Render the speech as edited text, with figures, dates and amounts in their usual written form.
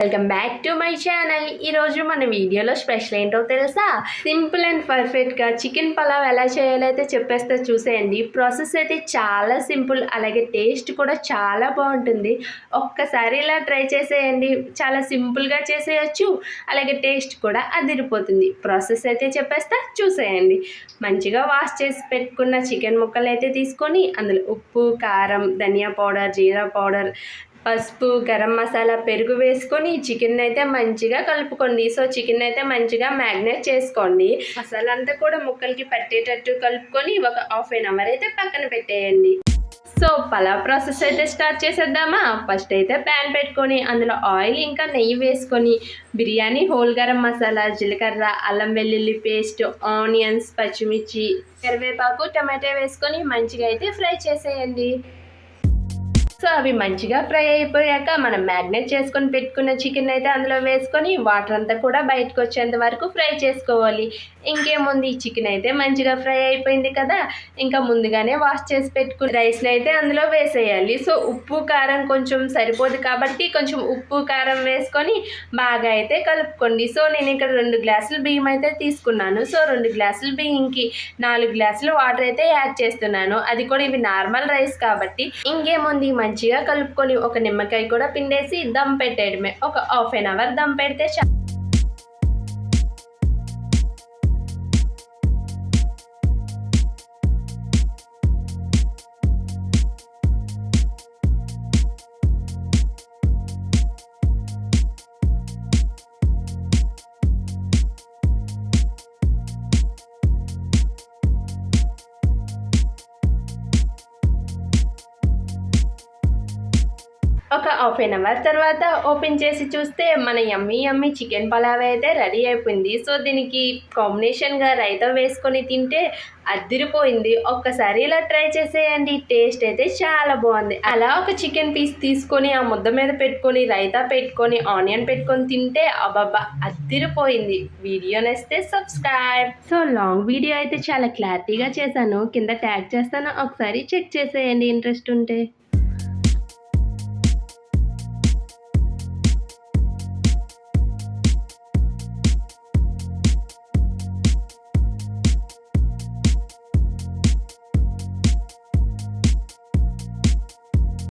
Welcome back to my channel. ఈరోజు మన వీడియోలో స్పెషల్ ఏంటో తెలుసా? సింపుల్ అండ్ పర్ఫెక్ట్గా చికెన్ పలావ్ ఎలా చేయాలో అయితే చెప్పేస్తే చూసేయండి. ప్రాసెస్ అయితే చాలా సింపుల్, అలాగే టేస్ట్ కూడా చాలా బాగుంటుంది. ఒక్కసారి ఇలా ట్రై చేసేయండి. చాలా సింపుల్గా చేసేయచ్చు, అలాగే టేస్ట్ కూడా అదిరిపోతుంది. ప్రాసెస్ అయితే చెప్పేస్తా చూసేయండి. మంచిగా వాష్ చేసి పెట్టుకున్న చికెన్ ముక్కలు అయితే తీసుకొని అందులో ఉప్పు, కారం, ధనియా పౌడర్, జీరా పౌడర్, పసుపు, గరం మసాలా, పెరుగు వేసుకొని చికెన్ అయితే మంచిగా కలుపుకోండి. సో చికెన్ అయితే మంచిగా మ్యాగ్నేట్ చేసుకోండి. మసాలా అంతా కూడా ముక్కలకి పట్టేటట్టు కలుపుకొని ఒక హాఫ్ అన్ అవర్ అయితే పక్కన పెట్టేయండి. సో పలావ్ ప్రాసెస్ అయితే స్టార్ట్ చేసేద్దామా? ఫస్ట్ అయితే ప్యాన్ పెట్టుకొని అందులో ఆయిల్ ఇంకా నెయ్యి వేసుకొని బిర్యానీ హోల్ గరం మసాలా, జీలకర్ర, అల్లం వెల్లుల్లి పేస్ట్, ఆనియన్స్, పచ్చిమిర్చి, కరివేపాకు, టమాటో వేసుకొని మంచిగా అయితే ఫ్రై చేసేయండి. సో అవి మంచిగా ఫ్రై అయిపోయాక మనం మ్యాగ్నేట్ చేసుకొని పెట్టుకున్న చికెన్ అయితే అందులో వేసుకొని వాటర్ అంతా కూడా బయటకు వచ్చేంత వరకు ఫ్రై చేసుకోవాలి. ఇంకేముంది, చికెన్ అయితే మంచిగా ఫ్రై అయిపోయింది కదా, ఇంకా ముందుగానే వాష్ చేసి పెట్టుకుని రైస్ని అయితే అందులో వేసేయాలి. సో ఉప్పు కారం కొంచెం సరిపోదు కాబట్టి కొంచెం ఉప్పు కారం వేసుకొని బాగా అయితే కలుపుకోండి. సో నేను ఇక్కడ 2 గ్లాసులు బియ్యం అయితే తీసుకున్నాను. సో 2 గ్లాసుల బియ్యంకి 4 గ్లాసులు వాటర్ అయితే యాడ్ చేస్తున్నాను. అది కూడా ఇవి నార్మల్ రైస్ కాబట్టి. ఇంకేముంది, మంచిగా కలుపుకొని ఒక నిమ్మకాయ కూడా పిండేసి దమ్ పెట్టేయడమే. ఒక హాఫ్ అన్ అవర్ దమ్ పెడితే చాలు. ఒక హాఫ్ అన్ అవర్ తర్వాత ఓపెన్ చేసి చూస్తే మన యమ్మీ చికెన్ పలావ్ అయితే రెడీ అయిపోయింది. సో దీనికి కాంబినేషన్గా రైతా వేసుకొని తింటే అదిరిపోయింది. ఒక్కసారి ఇలా ట్రై చేసేయండి. టేస్ట్ అయితే చాలా బాగుంది. అలా ఒక చికెన్ పీస్ తీసుకొని ఆ ముద్ద మీద పెట్టుకొని రైతా పెట్టుకొని ఆనియన్ పెట్టుకొని తింటే అబ్బబ్బా అదిరిపోయింది. వీడియో నచ్చితే సబ్స్క్రైబ్. సో లాంగ్ వీడియో అయితే చాలా క్లారిటీగా చేశాను, కింద ట్యాగ్ చేస్తాను, ఒకసారి చెక్ చేసేయండి ఇంట్రెస్ట్ ఉంటే.